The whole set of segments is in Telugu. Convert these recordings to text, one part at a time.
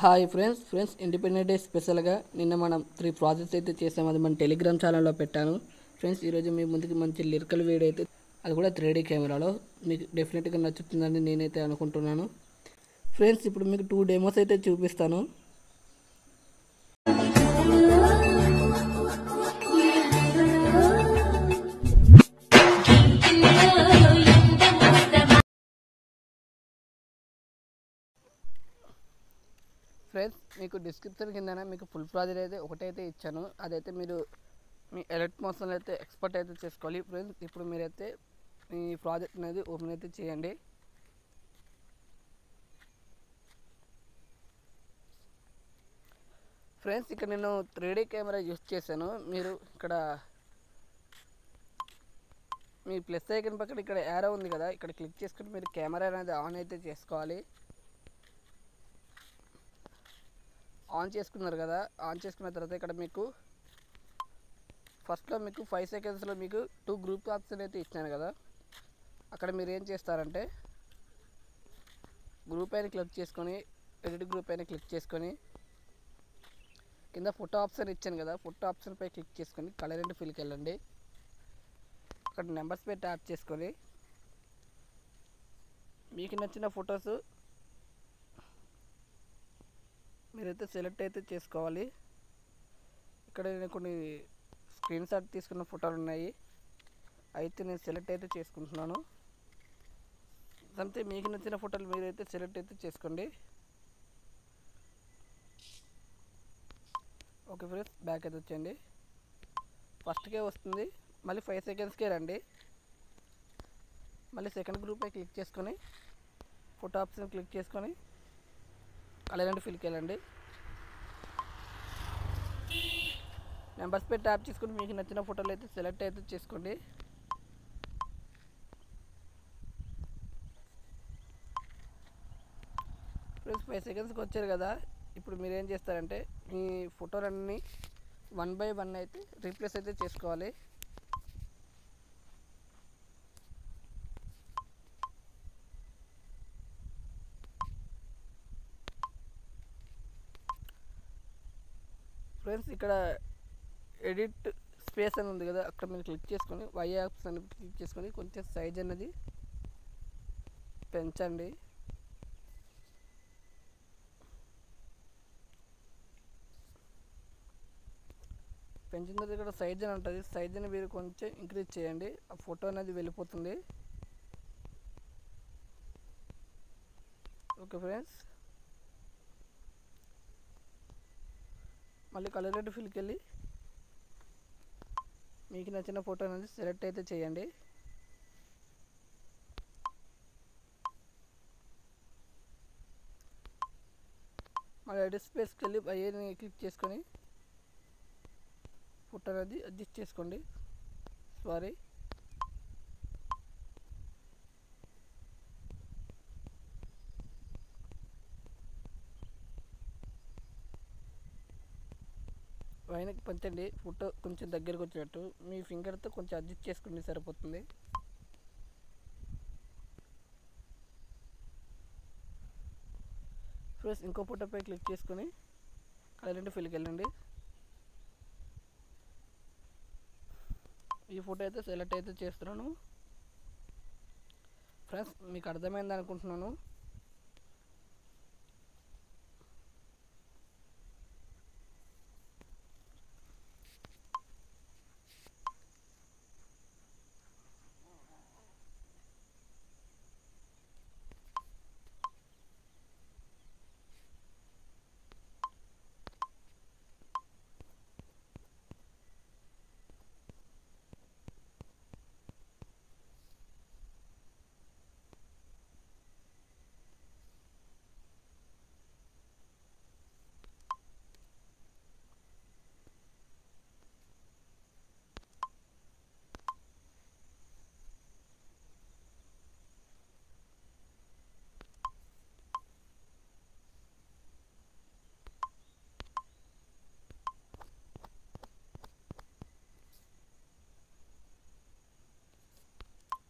హాయ్ ఫ్రెండ్స్ ఇండిపెండెంట్ డే స్పెషల్గా నిన్న మనం 3 ప్రాజెక్ట్స్ అయితే చేసాం. అది మన టెలిగ్రామ్ ఛానల్లో పెట్టాను. ఫ్రెండ్స్ ఈరోజు మీ ముందుకి మంచి లిరికల్ వీడియో అయితే, అది కూడా 3D కెమెరాలో మీకు డెఫినెట్గా నచ్చుతుందని నేనైతే అనుకుంటున్నాను. ఫ్రెండ్స్ ఇప్పుడు మీకు 2 డెమోస్ అయితే చూపిస్తాను. ఫ్రెండ్స్ మీకు డిస్క్రిప్షన్ కింద మీకు ఫుల్ ప్రాజెక్ట్ అయితే ఒకటైతే ఇచ్చాను. అదైతే మీరు మీ ఎలక్ట్ మోషన్ అయితే ఎక్స్పర్ట్ అయితే చేసుకోవాలి. ఫ్రెండ్స్ ఇప్పుడు మీరైతే ఈ ప్రాజెక్ట్ అనేది ఓపెన్ అయితే చేయండి. ఫ్రెండ్స్ ఇక్కడ నేను 3D కెమెరా యూస్ చేశాను. మీరు ఇక్కడ మీ ప్లస్ ఐకన్ పక్కన ఇక్కడ యారో ఉంది కదా, ఇక్కడ క్లిక్ చేసుకుని మీరు కెమెరా అనేది ఆన్ అయితే చేసుకోవాలి. ఆన్ చేసుకున్నారు కదా, ఆన్ చేసుకున్న తర్వాత ఇక్కడ మీకు ఫస్ట్లో మీకు 5 సెకండ్స్లో మీకు 2 గ్రూప్ ఆప్షన్ అయితే ఇచ్చాను కదా, అక్కడ మీరు ఏం చేస్తారంటే గ్రూప్ అయిన క్లిక్ చేసుకొని ఎడిట్ గ్రూప్ అయిన క్లిక్ చేసుకొని కింద ఫోటో ఆప్షన్ ఇచ్చాను కదా, ఫోటో ఆప్షన్పై క్లిక్ చేసుకొని కలర్ అండ్ ఫిల్కి వెళ్ళండి. అక్కడ నెంబర్స్ పై ట్యాప్ చేసుకొని మీకు నచ్చిన ఫొటోస్ మీరైతే సెలెక్ట్ అయితే చేసుకోవాలి. ఇక్కడ నేను కొన్ని స్క్రీన్ షాట్ తీసుకున్న ఫోటోలు ఉన్నాయి, అయితే నేను సెలెక్ట్ అయితే చేసుకుంటున్నాను. అంతే, మీకు నచ్చిన ఫోటోలు మీరైతే సెలెక్ట్ అయితే చేసుకోండి. ఓకే ఫ్రెండ్స్, బ్యాక్ అయితే వచ్చేయండి. ఫస్ట్కే వస్తుంది, మళ్ళీ 5 సెకండ్స్కే రండి. మళ్ళీ సెకండ్ గ్రూప్పై క్లిక్ చేసుకొని ఫోటో ఆప్షన్ క్లిక్ చేసుకొని కలర్ అండ్ ఫిల్కి వెళ్ళండి. నెంబర్స్ పై ట్యాప్ చేసుకొని మీకు నచ్చిన ఫోటోలు అయితే సెలెక్ట్ అయితే చేసుకోండి. ఫ్రెండ్స్ 5 సెకండ్స్కి వచ్చారు కదా, ఇప్పుడు మీరు ఏం చేస్తారంటే మీ ఫోటోలన్నీ 1 బై 1 అయితే రీప్లేస్ అయితే చేసుకోవాలి. ఫ్రెండ్స్ ఇక్కడ ఎడిట్ స్పేస్ అని ఉంది కదా, అక్కడ మీరు క్లిక్ చేసుకొని వై ఆప్షన్ క్లిక్ చేసుకొని కొంచెం సైజ్ అన్నది పెంచండి. పెంచిన తర్వాత ఇక్కడ సైజ్ అని ఉంటుంది, సైజ్ని మీరు కొంచెం ఇంక్రీజ్ చేయండి, ఆ ఫోటో అనేది వెళ్ళిపోతుంది. ఓకే ఫ్రెండ్స్, మళ్ళీ కలర్ అండ్ ఫిల్కి వెళ్ళి మీకు నచ్చిన ఫోటో అనేది సెలెక్ట్ అయితే చేయండి. మళ్ళీ ఎడిట్ స్పేస్కి వెళ్ళి వైని క్లిక్ చేసుకొని ఫోటో అనేది అడ్జస్ట్ చేసుకోండి. సారీ, వైనకి పంచండి, ఫోటో కొంచెం దగ్గరకు వచ్చినట్టు మీ ఫింగర్తో కొంచెం అడ్జస్ట్ చేసుకోండి, సరిపోతుంది. ఫ్రెండ్స్ ఇంకో ఫోటోపై క్లిక్ చేసుకొని కలర్ అండ్ ఫిల్కి వెళ్ళండి. ఈ ఫోటో అయితే సెలెక్ట్ అయితే చేస్తున్నాను. ఫ్రెండ్స్ మీకు అర్థమైంది అనుకుంటున్నాను.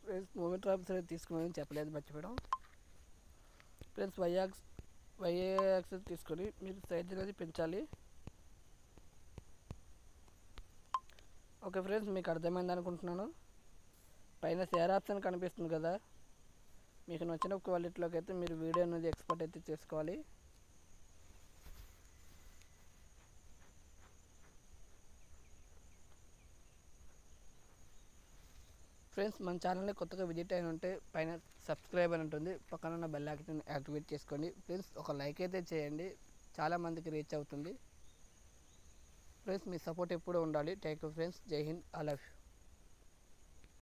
ఫ్రెండ్స్ మూమెంట్ ఆప్షన్ తీసుకున్నాను, చెప్పలేదు, మర్చిపోయాం. ఫ్రెండ్స్ వై యాక్సిస్ తీసుకొని మీరు సైజ్ అనేది పెంచాలి. ఓకే ఫ్రెండ్స్, మీకు అర్థమైంది అనుకుంటున్నాను. పైన షేర్ ఆప్షన్ కనిపిస్తుంది కదా, మీకు నచ్చిన క్వాలిటీలోకి అయితే మీరు వీడియో అనేది ఎక్స్పోర్ట్ అయితే చేసుకోవాలి. ఫ్రెండ్స్, మన ఛానల్ని కొత్తగా విజిట్ అయిన ఉంటే పైన సబ్స్క్రైబ్ అని ఉంటుంది, పక్కన ఉన్న బెల్ ఐకాన్ యాక్టివేట్ చేసుకోండి. ఫ్రెండ్స్, ఒక లైక్ అయితే చేయండి, చాలామందికి రీచ్ అవుతుంది. ఫ్రెండ్స్, మీ సపోర్ట్ ఎప్పుడూ ఉండాలి. Thank you friends. జై హింద్. I love you.